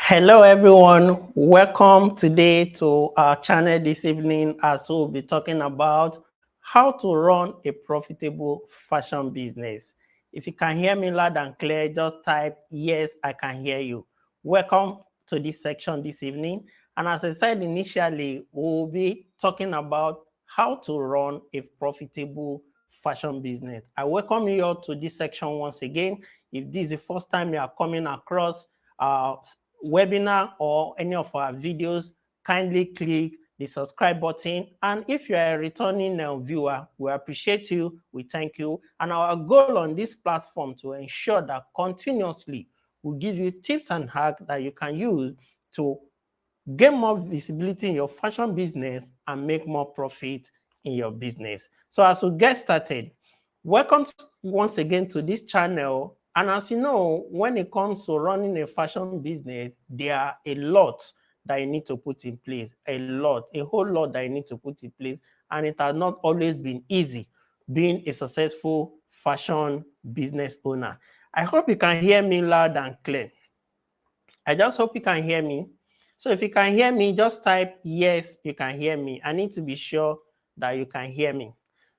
Hello everyone, welcome today to our channel this evening as we'll be talking about how to run a profitable fashion business. If you can hear me loud and clear, just type yes, I can hear you. Welcome to this section this evening. And as I said initially, we'll be talking about how to run a profitable fashion business. I welcome you all to this section once again. If this is the first time you are coming across webinar or any of our videos, kindly click the subscribe button. And if you are a returning viewer, we appreciate you, we thank you. And our goal on this platform to ensure that continuously we give you tips and hacks that you can use to gain more visibility in your fashion business and make more profit in your business. So as we get started, welcome once again to this channel. And as you know, when it comes to running a fashion business, there are a lot that you need to put in place, a whole lot that you need to put in place. And it has not always been easy being a successful fashion business owner. I hope you can hear me loud and clear. I just hope you can hear me. So if you can hear me, just type yes, you can hear me. I need to be sure that you can hear me.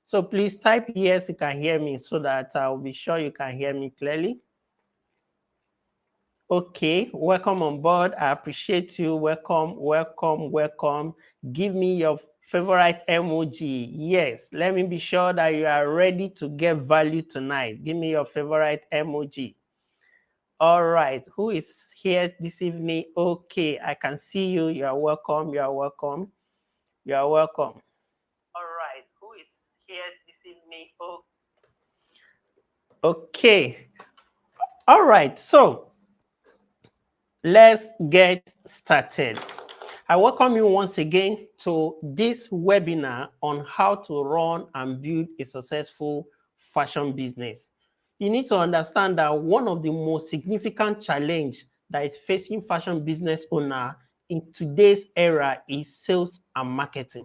So please type yes, you can hear me so that I'll be sure you can hear me clearly. Okay, welcome on board. I appreciate you. Welcome, welcome, welcome. Give me your favorite emoji. Yes, let me be sure that you are ready to get value tonight. Give me your favorite emoji. All right, who is here this evening? Okay, I can see you. You are welcome. You are welcome. You are welcome. All right, who is here this evening? Okay. All right, so let's get started. I welcome you once again to this webinar on how to run and build a successful fashion business. You need to understand that one of the most significant challenges that is facing fashion business owner in today's era is sales and marketing.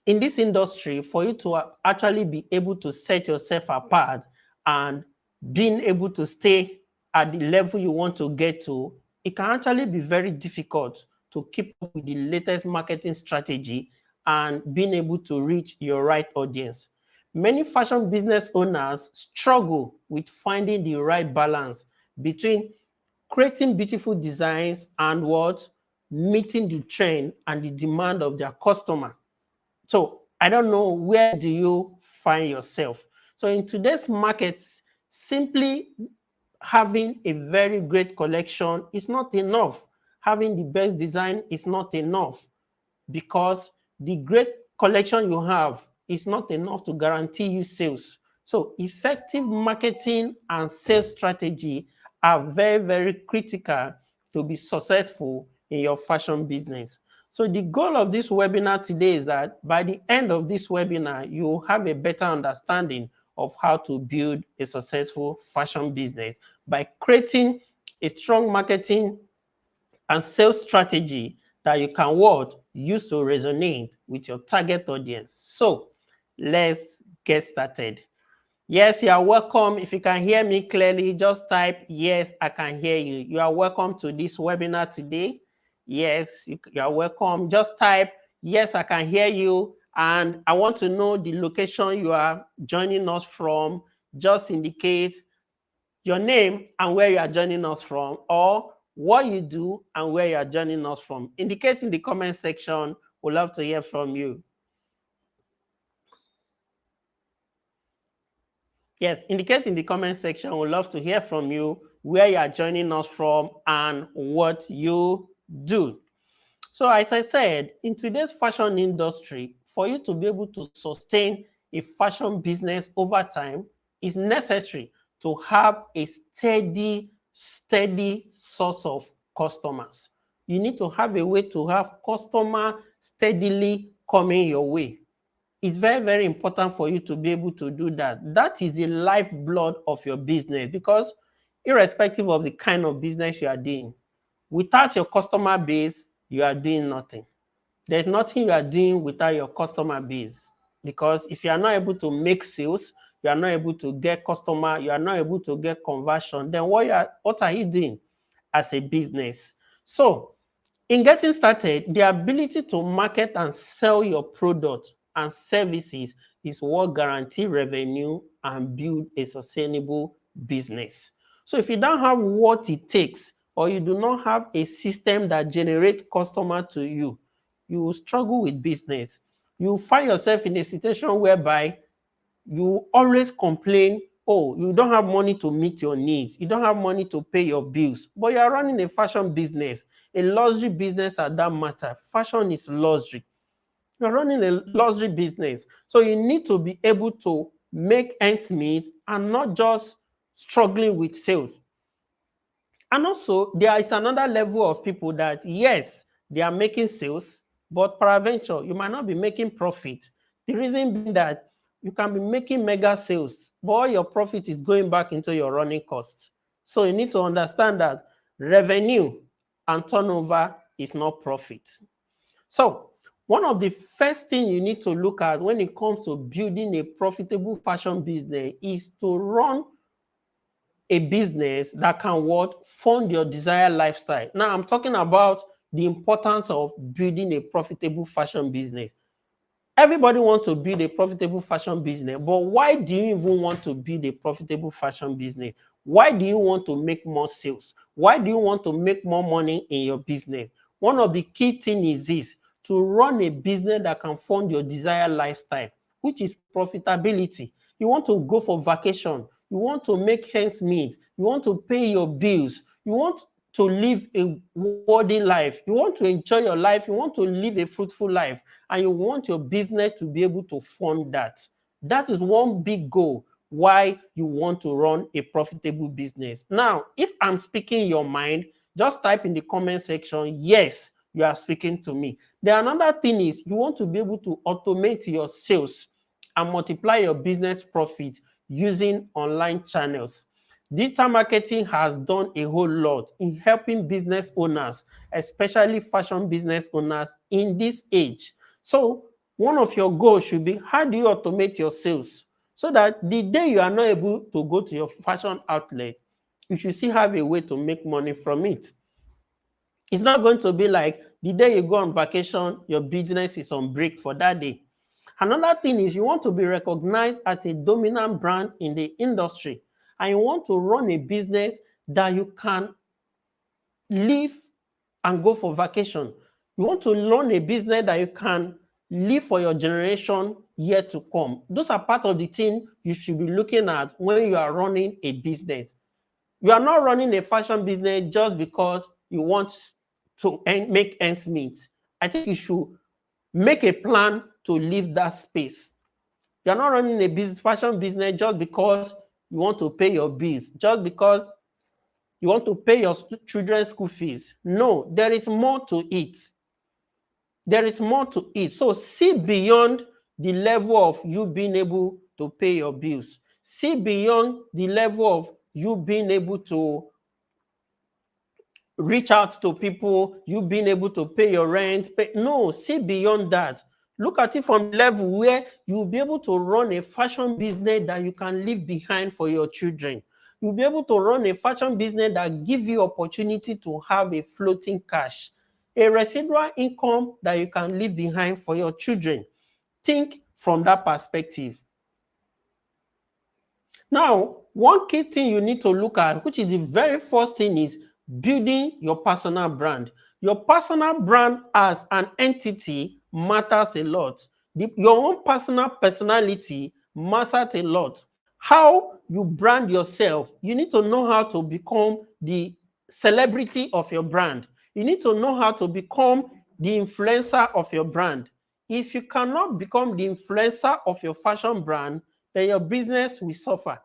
In this industry, for you to actually be able to set yourself apart and being able to stay at the level you want to get to, it can actually be very difficult to keep up with the latest marketing strategy and being able to reach your right audience. Many fashion business owners struggle with finding the right balance between creating beautiful designs and what meeting the trend and the demand of their customer. So I don't know, where do you find yourself? So in today's market, simply having a very great collection is not enough. Having the best design is not enough, because the great collection you have is not enough to guarantee you sales. So effective marketing and sales strategy are very, very critical to be successful in your fashion business. So the goal of this webinar today is that by the end of this webinar, you will have a better understanding of how to build a successful fashion business by creating a strong marketing and sales strategy that you can what? Use to resonate with your target audience. So let's get started. Yes, you are welcome. If you can hear me clearly, just type yes, I can hear you. You are welcome to this webinar today. Yes, you are welcome. Just type yes, I can hear you. And I want to know the location you are joining us from. Just indicate your name and where you are joining us from, or what you do and where you are joining us from. Indicate in the comment section. We'd love to hear from you. Yes, indicate in the comment section. We'd love to hear from you, where you are joining us from and what you do. So as I said, in today's fashion industry, for you to be able to sustain a fashion business over time, it's necessary to have a steady source of customers. You need to have a way to have customers steadily coming your way. It's very, very important for you to be able to do that. That is the lifeblood of your business, because irrespective of the kind of business you are doing, without your customer base, you are doing nothing. There's nothing you are doing without your customer base, because if you are not able to make sales, you are not able to get customer, you are not able to get conversion, then what are you doing as a business? So in getting started, the ability to market and sell your product and services is what guarantees revenue and build a sustainable business. So if you don't have what it takes, or you do not have a system that generates customer to you, you will struggle with business. You will find yourself in a situation whereby you always complain, oh, you don't have money to meet your needs, you don't have money to pay your bills, but you are running a fashion business, a luxury business at that matter. Fashion is luxury. You're running a luxury business. So you need to be able to make ends meet and not just struggling with sales. And also, there is another level of people that, yes, they are making sales, but peradventure, you might not be making profit. The reason being that you can be making mega sales, but all your profit is going back into your running costs. So you need to understand that revenue and turnover is not profit. So one of the first things you need to look at when it comes to building a profitable fashion business is to run a business that can what fund your desired lifestyle. Now I'm talking about the importance of building a profitable fashion business. Everybody wants to build a profitable fashion business, but why do you even want to build a profitable fashion business? Why do you want to make more sales? Why do you want to make more money in your business? One of the key things is this: to run a business that can fund your desired lifestyle, which is profitability. You want to go for vacation, you want to make ends meet, you want to pay your bills, you want to live a worthy life, you want to enjoy your life, you want to live a fruitful life, and you want your business to be able to fund that. That is one big goal why you want to run a profitable business. Now, if I'm speaking your mind, just type in the comment section, yes, you are speaking to me. The another thing is you want to be able to automate your sales and multiply your business profit using online channels. Digital marketing has done a whole lot in helping business owners, especially fashion business owners in this age. So one of your goals should be, how do you automate your sales so that the day you are not able to go to your fashion outlet, you should still have a way to make money from it. It's not going to be like the day you go on vacation, your business is on break for that day. Another thing is you want to be recognized as a dominant brand in the industry, and you want to run a business that you can live and go for vacation. You want to run a business that you can live for your generation yet to come. Those are part of the thing you should be looking at when you are running a business. You are not running a fashion business just because you want to make ends meet. I think you should make a plan to leave that space. You are not running a fashion business just because you want to pay your bills, just because you want to pay your children's school fees. No, there is more to it. There is more to it. So see beyond the level of you being able to pay your bills. See beyond the level of you being able to reach out to people, you being able to pay your rent. No, see beyond that. Look at it from the level where you'll be able to run a fashion business that you can leave behind for your children. You'll be able to run a fashion business that gives you opportunity to have a floating cash, a residual income that you can leave behind for your children. Think from that perspective. Now, one key thing you need to look at, which is the very first thing, is building your personal brand. Your personal brand as an entity matters a lot. Your own personal personality matters a lot. How you brand yourself, you need to know how to become the celebrity of your brand. You need to know how to become the influencer of your brand. If you cannot become the influencer of your fashion brand, then your business will suffer,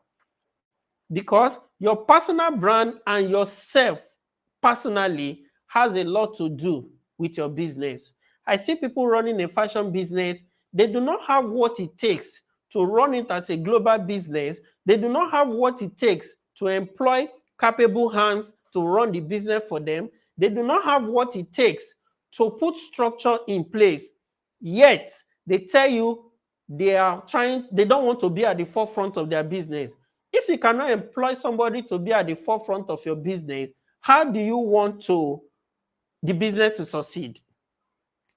because your personal brand and yourself personally has a lot to do with your business. I see people running a fashion business, they do not have what it takes to run it as a global business. They do not have what it takes to employ capable hands to run the business for them. They do not have what it takes to put structure in place. Yet they tell you they don't want to be at the forefront of their business. If you cannot employ somebody to be at the forefront of your business, how do you want to the business to succeed.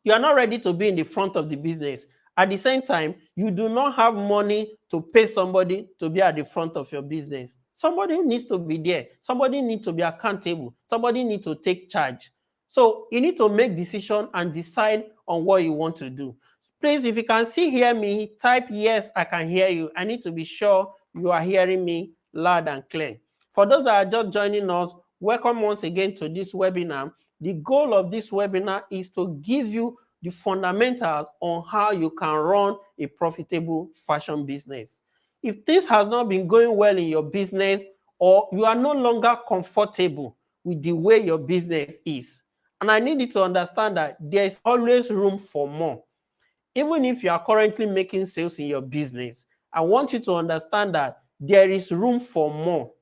You are not ready to be in the front of the business. At the same time, you do not have money to pay somebody to be at the front of your business. Somebody needs to be there. Somebody needs to be accountable. Somebody needs to take charge. So you need to make decision and decide on what you want to do. Please, if you can still hear me, type yes, I can hear you. I need to be sure you are hearing me loud and clear. For those that are just joining us, welcome once again to this webinar. The goal of this webinar is to give you the fundamentals on how you can run a profitable fashion business. If this has not been going well in your business, or you are no longer comfortable with the way your business is, and I need you to understand that there is always room for more. Even if you are currently making sales in your business, I want you to understand that there is room for more.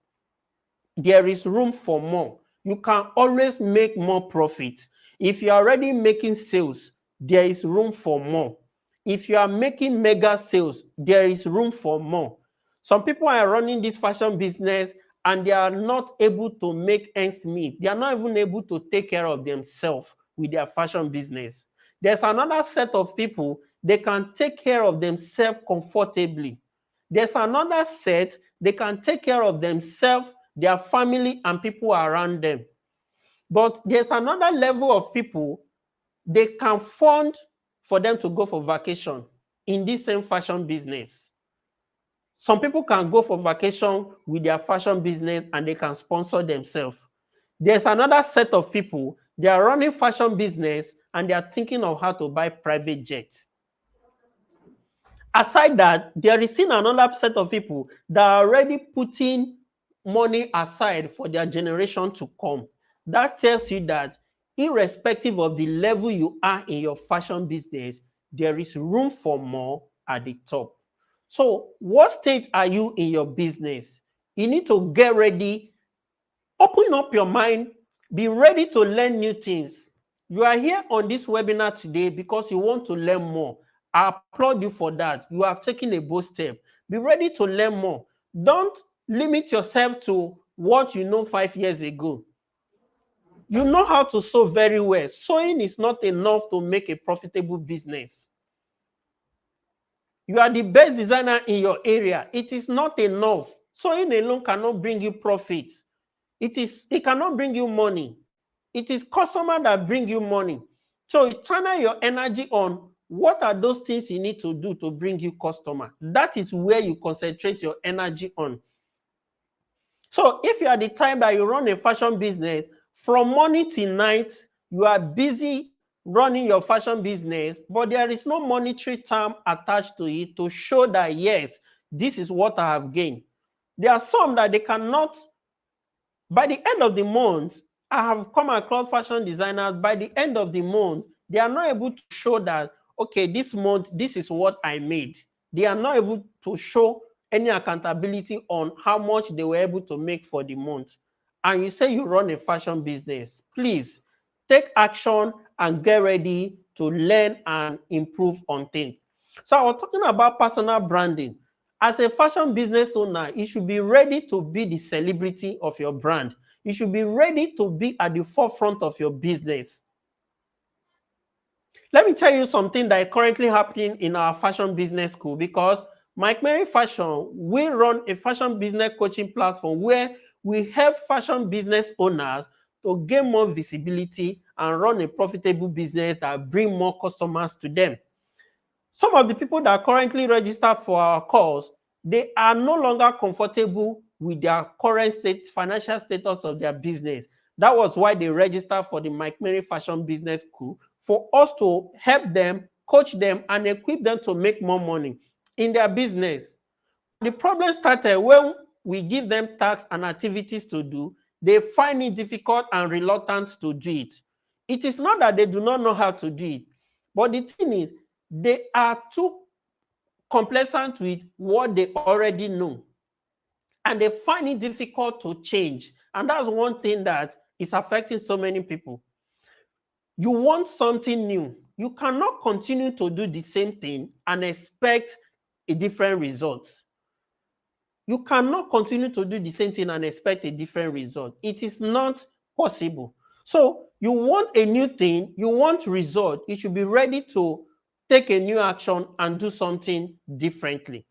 There is room for more. You can always make more profit. If you are already making sales, there is room for more. If you are making mega sales, there is room for more. Some people are running this fashion business and they are not able to make ends meet. They are not even able to take care of themselves with their fashion business. There's another set of people, they can take care of themselves comfortably. There's another set, they can take care of themselves, their family, and people around them. But there's another level of people, they can fund for them to go for vacation in this same fashion business. Some people can go for vacation with their fashion business and they can sponsor themselves. There's another set of people, they are running fashion business and they are thinking of how to buy private jets. Aside that, there is still another set of people that are already putting money aside for their generation to come. That tells you that irrespective of the level you are in your fashion business, there is room for more at the top. So what stage are you in your business? You need to get ready, open up your mind, be ready to learn new things. You are here on this webinar today because you want to learn more. I applaud you for that. You have taken a bold step. Be ready to learn more. Don't limit yourself to what you know 5 years ago. You know how to sew very well. Sewing is not enough to make a profitable business. You are the best designer in your area. It is not enough. Sewing alone cannot bring you profit. It cannot bring you money. It is customer that bring you money. So channel your energy on what are those things you need to do to bring you customer. That is where you concentrate your energy on. So if you are the type that you run a fashion business, from morning till night, you are busy running your fashion business, but there is no monetary term attached to it to show that, yes, this is what I have gained. There are some that they cannot, by the end of the month, I have come across fashion designers, by the end of the month, they are not able to show that, okay, this month, this is what I made. They are not able to show any accountability on how much they were able to make for the month. And you say you run a fashion business, please take action and get ready to learn and improve on things. So I was talking about personal branding. As a fashion business owner, you should be ready to be the celebrity of your brand. You should be ready to be at the forefront of your business. Let me tell you something that is currently happening in our fashion business school, because Mike Mary Fashion, we run a fashion business coaching platform where we help fashion business owners to gain more visibility and run a profitable business that bring more customers to them. Some of the people that are currently registered for our course, they are no longer comfortable with their current financial status of their business. That was why they registered for the Mike Mary Fashion Business School, for us to help them, coach them, and equip them to make more money in their business. The problem started when we give them tasks and activities to do. They find it difficult and reluctant to do it. It is not that they do not know how to do it, but the thing is, they are too complacent with what they already know, and they find it difficult to change. And that's one thing that is affecting so many people. You want something new. You cannot continue to do the same thing and expect a different result. You cannot continue to do the same thing and expect a different result. It is not possible. So you want a new thing, you want result, you should be ready to take a new action and do something differently.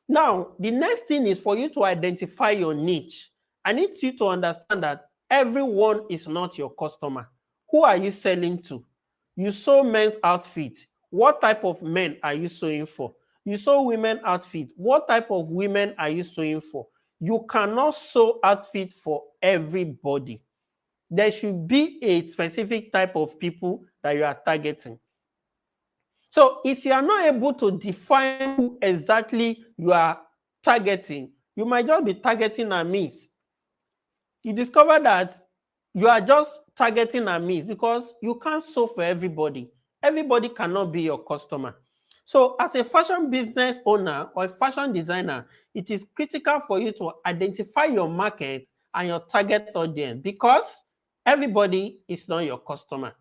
Now, the next thing is for you to identify your niche. I need you to understand that everyone is not your customer. Who are you selling to? You sew men's outfit. What type of men are you sewing for? You sew women outfit. What type of women are you sewing for? You cannot sew outfit for everybody. There should be a specific type of people that you are targeting. So if you are not able to define who exactly you are targeting, you might just be targeting a miss. You discover that you are just targeting a miss because you can't sew for everybody. Everybody cannot be your customer. So as a fashion business owner or a fashion designer, it is critical for you to identify your market and your target audience because everybody is not your customer.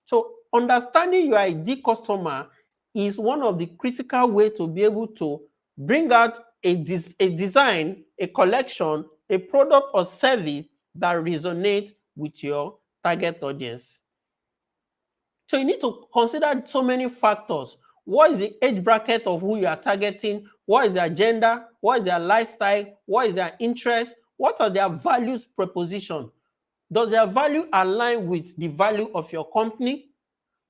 So understanding your ID customer is one of the critical ways to be able to bring out a design, a collection, a product or service that resonates with your target audience. So you need to consider so many factors. What is the age bracket of who you are targeting? What is their gender? What is their lifestyle? What is their interest? What are their values proposition? Does their value align with the value of your company?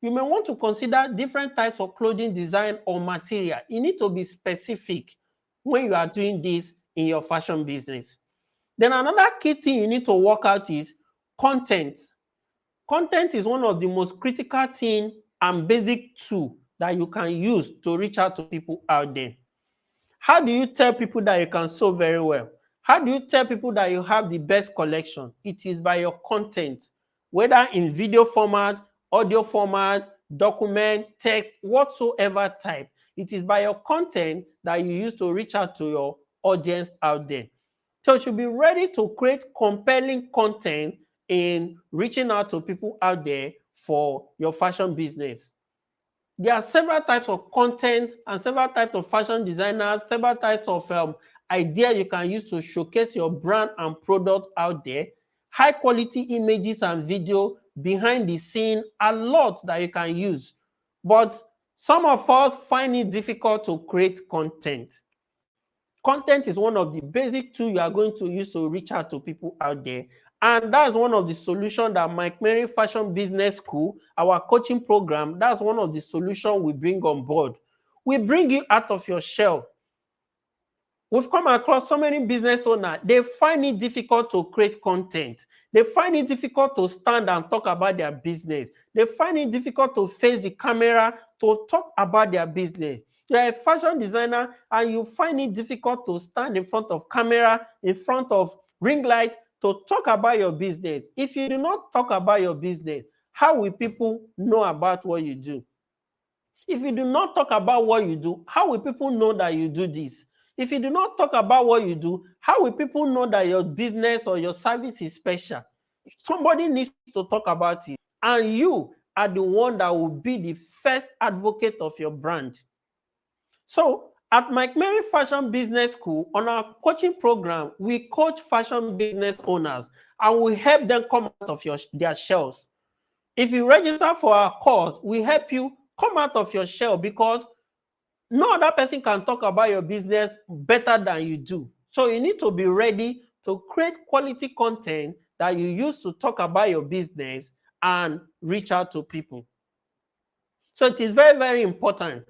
You may want to consider different types of clothing design or material. You need to be specific when you are doing this in your fashion business. Then another key thing you need to work out is content. Content is one of the most critical thing and basic tool that you can use to reach out to people out there. How do you tell people that you can sew very well? How do you tell people that you have the best collection? It is by your content, whether in video format, audio format, document, text, whatsoever type. It is by your content that you use to reach out to your audience out there. So you should be ready to create compelling content in reaching out to people out there for your fashion business. There are several types of content and several types of fashion designers, several types of ideas you can use to showcase your brand and product out there. High quality images and video, behind the scene, a lot that you can use. But some of us find it difficult to create content. Content is one of the basic tools you are going to use to reach out to people out there. And that's one of the solutions that Mike Mary Fashion Business School, our coaching program, that's one of the solutions we bring on board. We bring you out of your shell. We've come across so many business owners, they find it difficult to create content. They find it difficult to stand and talk about their business. They find it difficult to face the camera to talk about their business. You're a fashion designer and you find it difficult to stand in front of camera, in front of ring light to talk about your business. If you do not talk about your business, how will people know about what you do? If you do not talk about what you do, how will people know that you do this? If you do not talk about what you do, how will people know that your business or your service is special? Somebody needs to talk about it. And you are the one that will be the first advocate of your brand. So at Mike Mary Fashion Business School, on our coaching program, we coach fashion business owners and we help them come out of their shells. If you register for our course, we help you come out of your shell because no other person can talk about your business better than you do. So you need to be ready to create quality content that you use to talk about your business and reach out to people. So it is very, very important.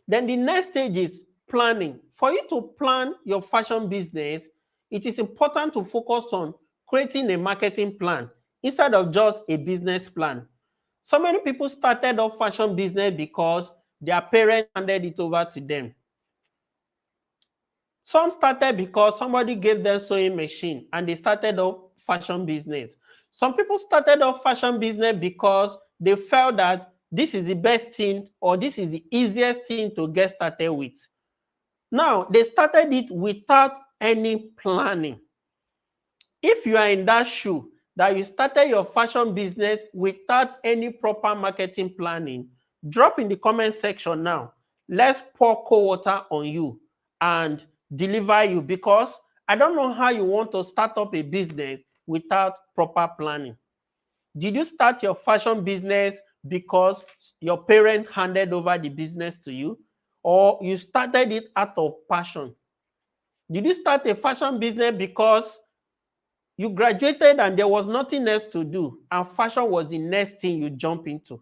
Then the next stage is planning. For you to plan your fashion business, it is important to focus on creating a marketing plan instead of just a business plan. So many people started off fashion business because their parents handed it over to them. Some started because somebody gave them sewing machine and they started off fashion business. Some people started off fashion business because they felt that this is the best thing or this is the easiest thing to get started with. Now, they started it without any planning. If you are in that shoe, that you started your fashion business without any proper marketing planning, drop in the comment section now. Let's pour cold water on you and deliver you because I don't know how you want to start up a business without proper planning. Did you start your fashion business because your parents handed over the business to you, or you started it out of passion? Did you start a fashion business because you graduated and there was nothing else to do, and fashion was the next thing you jump into?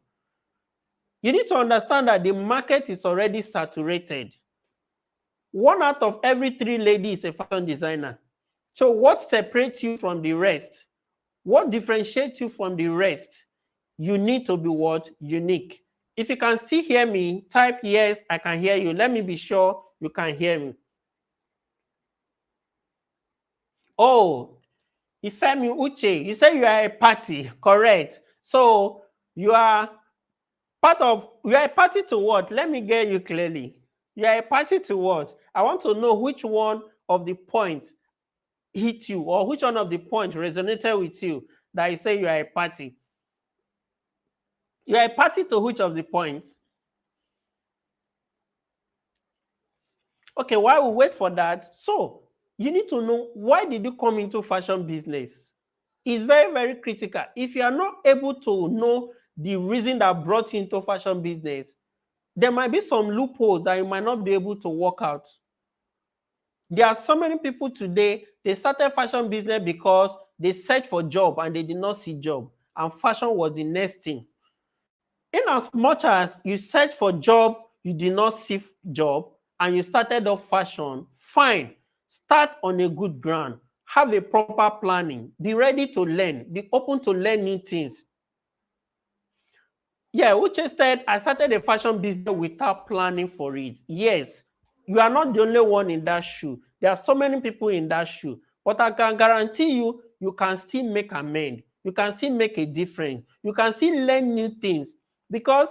You need to understand that the market is already saturated. 1 out of every 3 ladies is a fashion designer. So what separates you from the rest? What differentiates you from the rest? You need to be what? Unique. If you can still hear me, type yes, I can hear you. Let me be sure you can hear me. Oh, Ifemi Uche, you say you are a party, correct? So you are you are a party to what? Let me get you clearly. You are a party to what? I want to know which one of the points hit you, or which one of the points resonated with you that you say you are a party. You are a party to which of the points? Okay, while we wait for that, so you need to know, why did you come into fashion business? It's very, very critical. If you are not able to know the reason that brought you into fashion business, there might be some loopholes that you might not be able to work out. There are so many people today, they started fashion business because they searched for job and they did not see job, and fashion was the next thing. In as much as you search for job, you did not see job, and you started off fashion, fine. Start on a good ground. Have a proper planning. Be ready to learn. Be open to learn new things. Yeah, Uche said, I started a fashion business without planning for it. Yes, you are not the only one in that shoe. There are so many people in that shoe. But I can guarantee you, you can still make amend. You can still make a difference. You can still learn new things. Because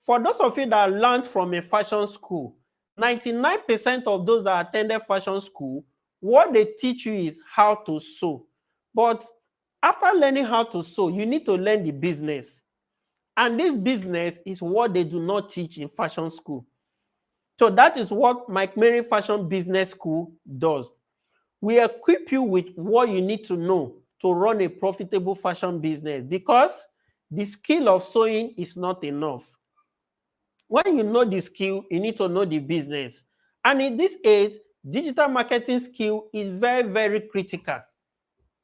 for those of you that learned from a fashion school, 99% of those that attended fashion school, what they teach you is how to sew. But after learning how to sew, you need to learn the business. And this business is what they do not teach in fashion school. So that is what Mike Mary Fashion Business School does. We equip you with what you need to know to run a profitable fashion business, because the skill of sewing is not enough. When you know the skill, you need to know the business. And in this age, digital marketing skill is very, very critical.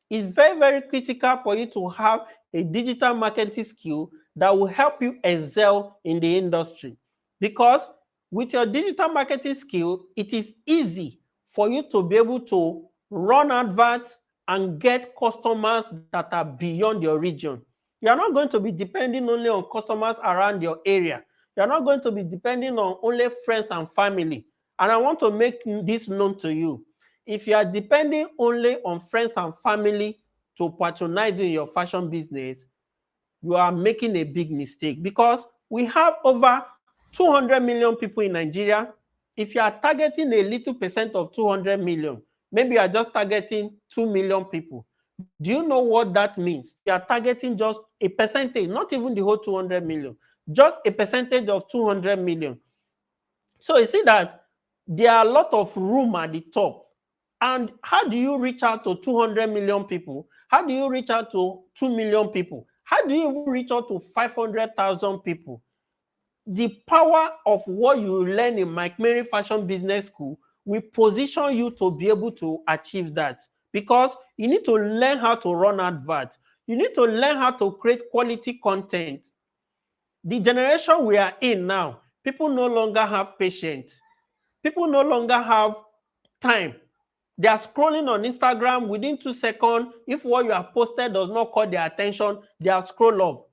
It's very, very critical for you to have a digital marketing skill that will help you excel in the industry. Because with your digital marketing skill, it is easy for you to be able to run adverts and get customers that are beyond your region. You are not going to be depending only on customers around your area. You are not going to be depending on only friends and family. And I want to make this known to you. If you are depending only on friends and family to patronize in your fashion business, you are making a big mistake, because we have over 200 million people in Nigeria. If you are targeting a little percent of 200 million, maybe you are just targeting 2 million people. Do you know what that means? You are targeting just a percentage, not even the whole 200 million, just a percentage of 200 million. So you see that there are a lot of room at the top. And how do you reach out to 200 million people? How do you reach out to 2 million people? How do you even reach out to 500,000 people? The power of what you learn in Mike Mary Fashion Business School will position you to be able to achieve that, because you need to learn how to run adverts. You need to learn how to create quality content. The generation we are in now, people no longer have patience. People no longer have time. They are scrolling on Instagram within 2 seconds. If what you have posted does not call their attention, they are scroll up.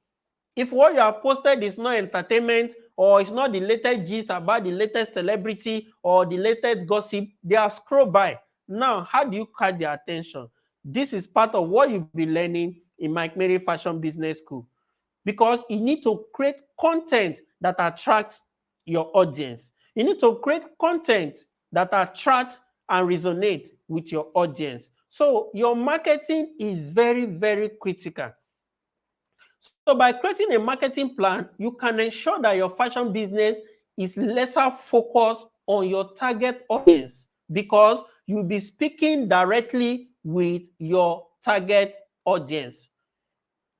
If what you have posted is not entertainment, or it's not the latest gist about the latest celebrity or the latest gossip, they are scroll by. Now, how do you catch their attention? This is part of what you'll be learning in Mike Mary Fashion Business School, because you need to create content that attracts your audience. You need to create content that attract and resonate with your audience. So your marketing is very, very critical. So by creating a marketing plan, you can ensure that your fashion business is lesser focused on your target audience, because you'll be speaking directly with your target audience.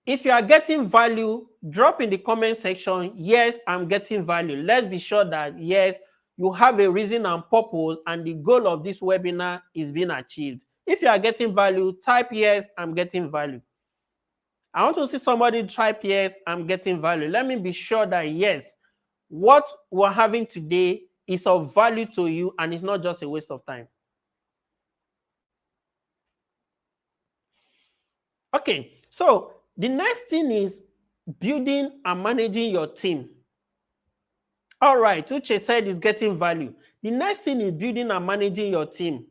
If you are getting value, drop in the comment section, yes, I'm getting value. Let's be sure that, yes, you have a reason and purpose and the goal of this webinar is being achieved. If you are getting value, type yes, I'm getting value. I want to see somebody type yes, I'm getting value. Let me be sure that, yes, what we're having today is of value to you and it's not just a waste of time. Okay, so the next thing is building and managing your team. All right, Uche said it's getting value. The next thing is building and managing your team.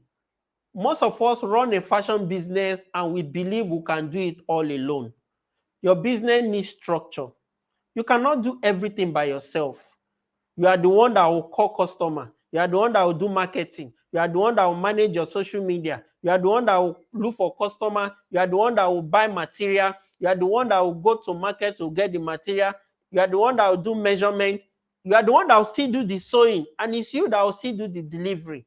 Most of us run a fashion business and we believe we can do it all alone. Your business needs structure. You cannot do everything by yourself. You are the one that will call customer. You are the one that will do marketing. You are the one that will manage your social media. You are the one that will look for customer. You are the one that will buy material. You are the one that will go to market to get the material. You are the one that will do measurement. You are the one that will still do the sewing. And it's you that will still do the delivery.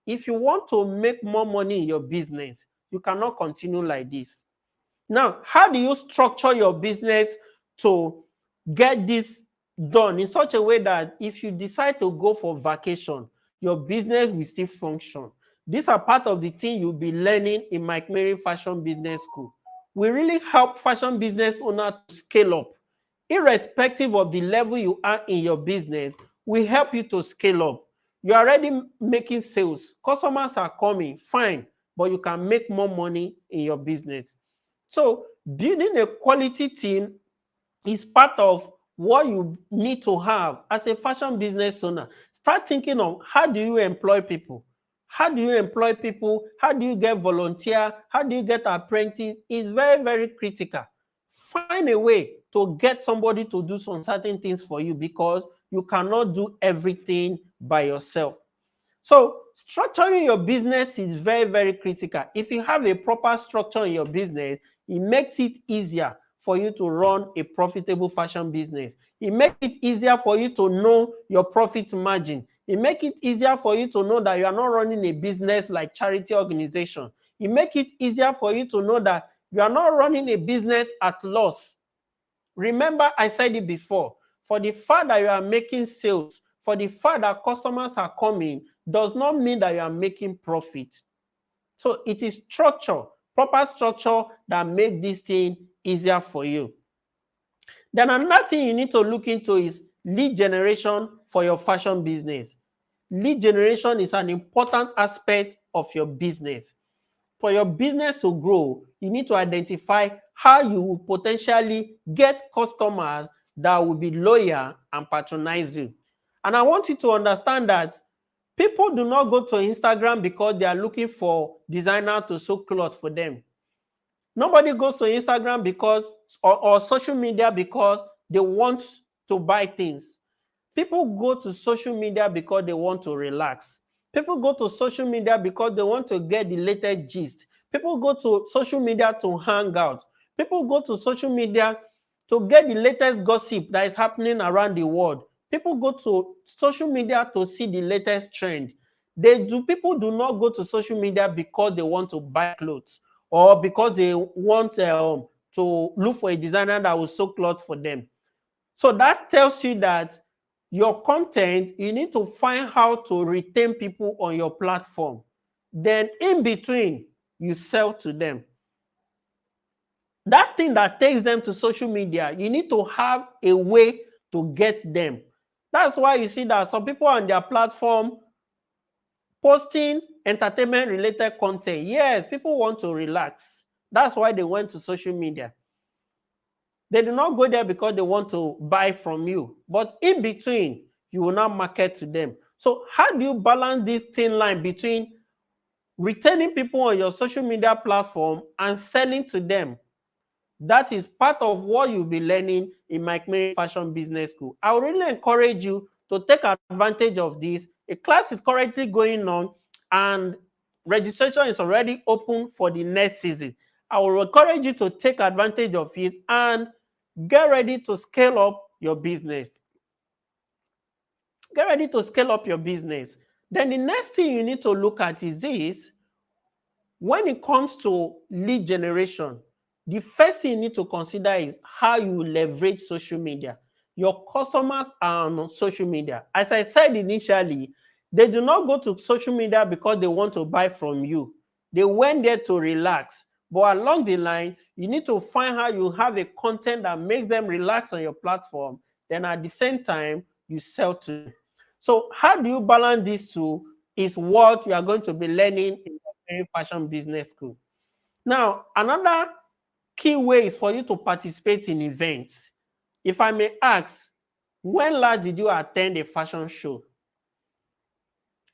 If you want to make more money in your business, you cannot continue like this. Now, how do you structure your business to get this done in such a way that if you decide to go for vacation, your business will still function? These are part of the thing you'll be learning in Mike Mary Fashion Business School. We really help fashion business owners to scale up. Irrespective of the level you are in your business, we help you to scale up. You're already making sales. Customers are coming, fine, but you can make more money in your business. So building a quality team is part of what you need to have as a fashion business owner. Start thinking of how do you employ people? How do you employ people? How do you get volunteer? How do you get apprentice? It's very, very critical. Find a way to get somebody to do some certain things for you because you cannot do everything by yourself. So structuring your business is very, very critical. If you have a proper structure in your business, it makes it easier for you to run a profitable fashion business. It makes it easier for you to know your profit margin. It makes it easier for you to know that you are not running a business like charity organization. It makes it easier for you to know that you are not running a business at loss. Remember, I said it before, for the fact that you are making sales, for the fact that customers are coming, does not mean that you are making profit. So it is structure, proper structure that makes this thing easier for you. Then another thing you need to look into is lead generation for your fashion business. Lead generation is an important aspect of your business. For your business to grow, you need to identify how you will potentially get customers that will be loyal and patronize you. And I want you to understand that people do not go to Instagram because they are looking for designer to sew clothes for them. Nobody goes to Instagram because or social media because they want to buy things. People go to social media because they want to relax. People go to social media because they want to get the latest gist. People go to social media to hang out. People go to social media to get the latest gossip that is happening around the world. People go to social media to see the latest trend. People do not go to social media because they want to buy clothes or because they want to look for a designer that will sew clothes for them. So that tells you that your content, you need to find how to retain people on your platform. Then in between, you sell to them. That thing that takes them to social media, you need to have a way to get them. That's why you see that some people on their platform posting entertainment related content. Yes, people want to relax. That's why they went to social media. They do not go there because they want to buy from you. But in between, you will not market to them. So how do you balance this thin line between retaining people on your social media platform and selling to them? That is part of what you'll be learning in Mike Mary Fashion Business School. I would really encourage you to take advantage of this. A class is currently going on and registration is already open for the next season. I will encourage you to take advantage of it and get ready to scale up your business. Get ready to scale up your business. Then the next thing you need to look at is this. When it comes to lead generation, the first thing you need to consider is how you leverage social media. Your customers are on social media. As I said initially, they do not go to social media because they want to buy from you. They went there to relax. But along the line, you need to find how you have a content that makes them relax on your platform. Then at the same time, you sell to them. So how do you balance these two is what you are going to be learning in the fashion business school. Now, another key way is for you to participate in events. If I may ask, when last did you attend a fashion show?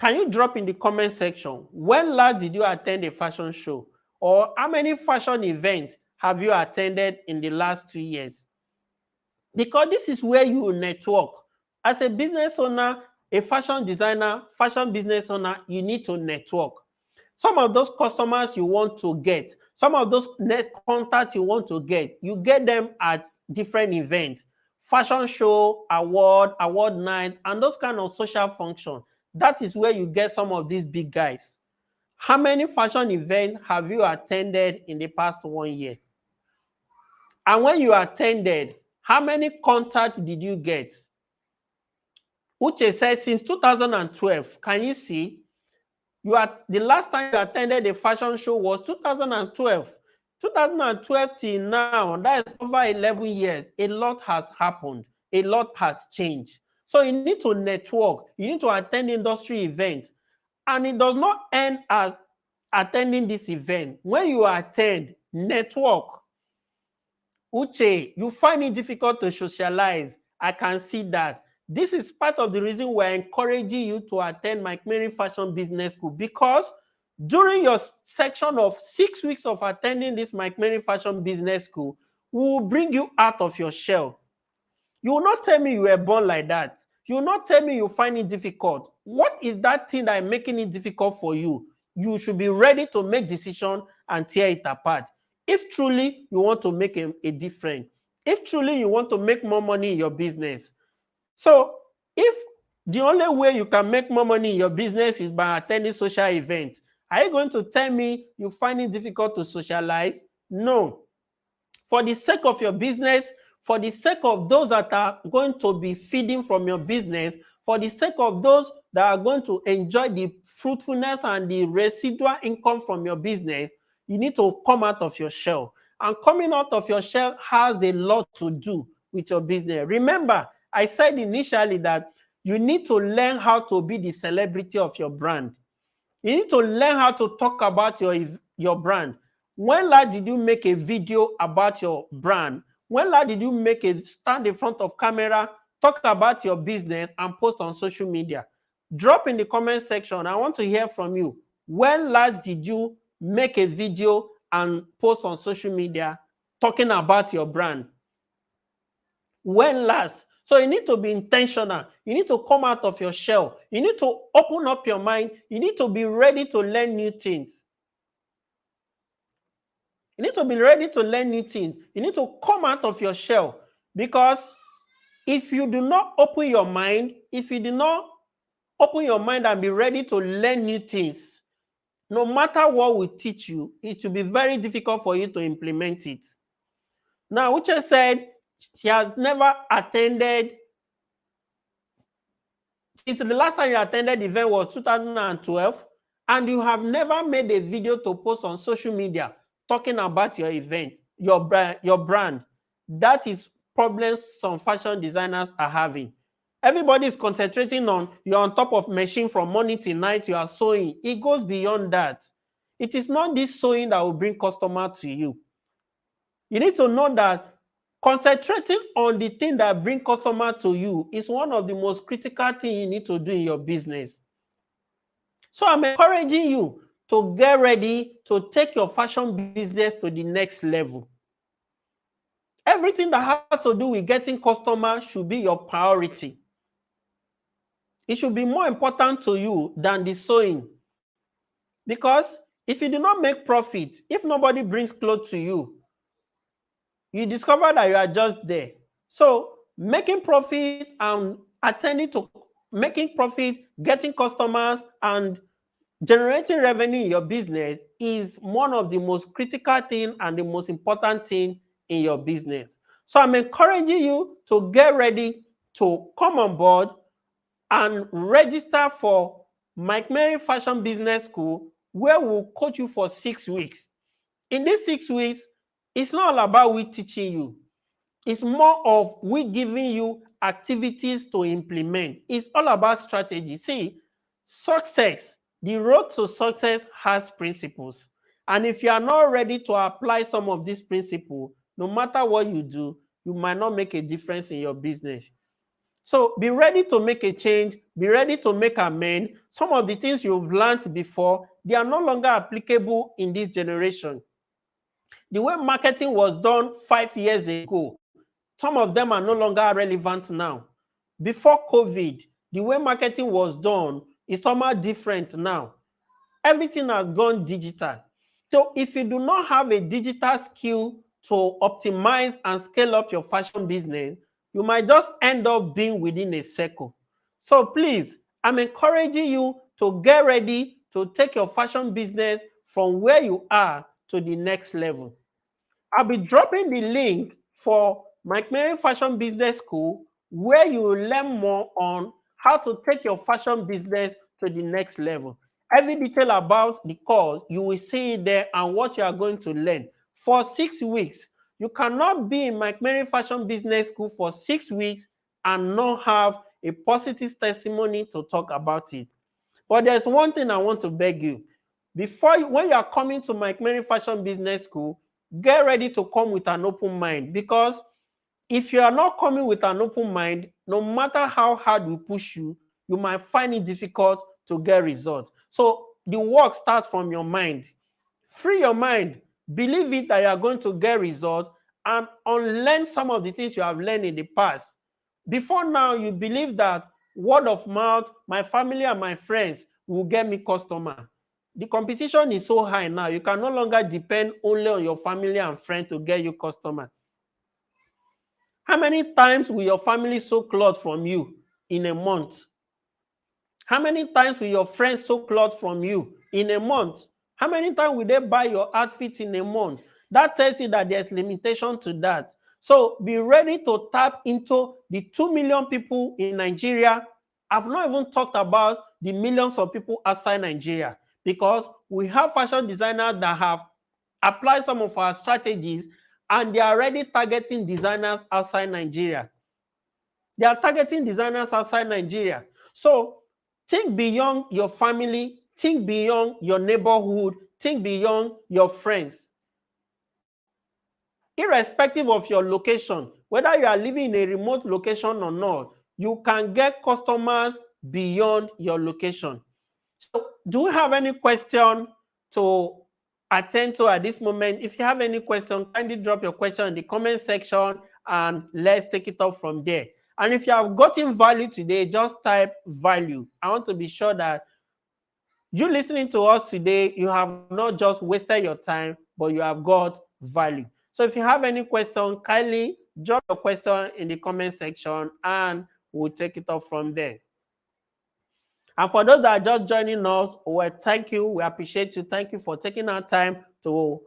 Can you drop in the comment section, when last did you attend a fashion show? Or how many fashion events have you attended in the last 2 years? Because this is where you network. As a business owner, a fashion designer, fashion business owner, you need to network. Some of those customers you want to get, some of those net contacts you want to get, you get them at different events. Fashion show, award night, and those kind of social functions. That is where you get some of these big guys. How many fashion events have you attended in the past 1 year? And when you attended, how many contacts did you get? Uche said since 2012, can you see? The last time you attended a fashion show was 2012. 2012 till now, that is over 11 years. A lot has happened. A lot has changed. So you need to network. You need to attend industry events. And it does not end as attending this event. When you attend, network. Uche, you find it difficult to socialize. I can see that. This is part of the reason we're encouraging you to attend Mike Mary Fashion Business School, because during your section of 6 weeks of attending this Mike Mary Fashion Business School, we will bring you out of your shell. You will not tell me you were born like that. You will not tell me you find it difficult. What is that thing that is making it difficult for you? You should be ready to make decisions and tear it apart. If truly you want to make a difference, if truly you want to make more money in your business. So if the only way you can make more money in your business is by attending social events, are you going to tell me you find it difficult to socialize? No. For the sake of your business, for the sake of those that are going to be feeding from your business, for the sake of those that are going to enjoy the fruitfulness and the residual income from your business, you need to come out of your shell. And coming out of your shell has a lot to do with your business. Remember, I said initially that you need to learn how to be the celebrity of your brand. You need to learn how to talk about your brand. When last did you make a video about your brand? When last did you stand in front of camera, talk about your business, and post on social media? Drop in the comment section. I want to hear from you. When last did you make a video and post on social media talking about your brand? When last? So you need to be intentional. You need to come out of your shell. You need to open up your mind. You need to be ready to learn new things. You need to be ready to learn new things. You need to come out of your shell, because if you do not open your mind, if you do not open your mind and be ready to learn new things, no matter what we teach you, it will be very difficult for you to implement it. Now, Uche said she has never attended. Since the last time you attended the event was 2012, and you have never made a video to post on social media talking about your event, your brand. That is problems some fashion designers are having. Everybody is concentrating on you're on top of machine from morning till night, you are sewing. It goes beyond that. It is not this sewing that will bring customer to you. You need to know that concentrating on the thing that brings customer to you is one of the most critical things you need to do in your business. So I'm encouraging you to get ready to take your fashion business to the next level. Everything that has to do with getting customers should be your priority. It should be more important to you than the sewing. Because if you do not make profit, if nobody brings clothes to you, you discover that you are just there. So making profit and attending to making profit, getting customers, and generating revenue in your business is one of the most critical thing and the most important thing in your business. So I'm encouraging you to get ready to come on board and register for Mike Mary Fashion Business School, where we'll coach you for 6 weeks. In these 6 weeks, it's not all about we teaching you. It's more of we giving you activities to implement. It's all about strategy. See, success, the road to success has principles. And if you are not ready to apply some of these principles, no matter what you do, you might not make a difference in your business. So be ready to make a change, be ready to make amend. Some of the things you've learned before, they are no longer applicable in this generation. The way marketing was done 5 years ago, some of them are no longer relevant now. Before COVID, the way marketing was done is somehow different now. Everything has gone digital. So if you do not have a digital skill to optimize and scale up your fashion business, you might just end up being within a circle. So please, I'm encouraging you to get ready to take your fashion business from where you are to the next level. I'll be dropping the link for Mike Mary Fashion Business School, where you will learn more on how to take your fashion business to the next level. Every detail about the course, you will see it there and what you are going to learn. For 6 weeks, you cannot be in Mike Mary Fashion Business School for 6 weeks and not have a positive testimony to talk about it. But there's one thing I want to beg you. When you are coming to Mike Mary Fashion Business School, get ready to come with an open mind, because if you are not coming with an open mind, no matter how hard we push you, you might find it difficult to get results. So the work starts from your mind. Free your mind. Believe it that you are going to get results, and unlearn some of the things you have learned in the past. Before now, you believe that word of mouth, my family and my friends will get me customer. The competition is so high now, you can no longer depend only on your family and friends to get you customer. How many times will your family sew clothes from you in a month? How many times will your friends sew clothes from you in a month? How many times will they buy your outfit in a month? That tells you that there's limitation to that. So be ready to tap into the 2 million people in Nigeria. I've not even talked about the millions of people outside Nigeria, because we have fashion designers that have applied some of our strategies, and they are already targeting designers outside Nigeria. They are targeting designers outside Nigeria. So think beyond your family, think beyond your neighborhood, think beyond your friends. Irrespective of your location, whether you are living in a remote location or not, you can get customers beyond your location. So do you have any question to attend to at this moment? If you have any question, kindly drop your question in the comment section and let's take it up from there. And if you have gotten value today, just type value. I want to be sure that you listening to us today, you have not just wasted your time, but you have got value. So if you have any question, kindly drop your question in the comment section and we'll take it up from there. And for those that are just joining us, well, thank you. We appreciate you. Thank you for taking our time to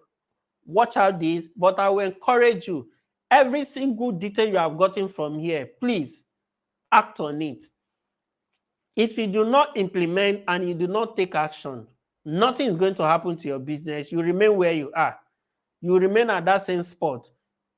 watch out this. But I will encourage you, every single detail you have gotten from here, please act on it. If you do not implement and you do not take action, nothing is going to happen to your business. You remain where you are. You remain at that same spot.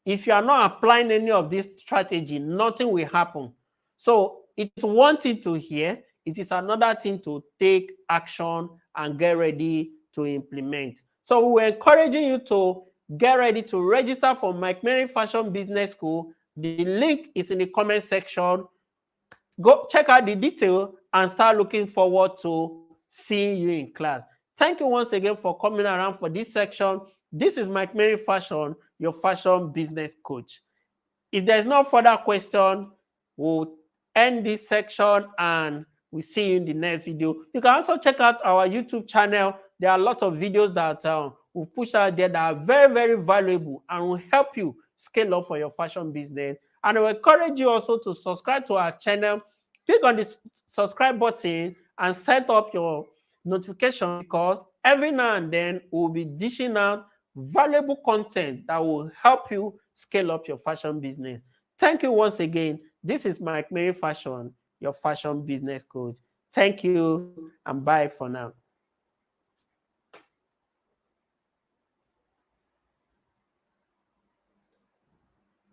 If you are not applying any of this strategy, nothing will happen. So it's one thing to hear. It is another thing to take action and get ready to implement. So we're encouraging you to get ready to register for Mike Mary Fashion Business School. The link is in the comment section. Go check out the detail and start looking forward to seeing you in class. Thank you once again for coming around for this section. This is Mike Mary Fashion, your fashion business coach. If there's no further question, we'll end this section and we'll see you in the next video. You can also check out our YouTube channel. There are a lot of videos that we've pushed out there that are very, very valuable and will help you scale up for your fashion business. And I will encourage you also to subscribe to our channel. Click on the subscribe button and set up your notification, because every now and then we'll be dishing out valuable content that will help you scale up your fashion business. Thank you once again. This is Mike Mary Fashion, your fashion business coach. Thank you and bye for now.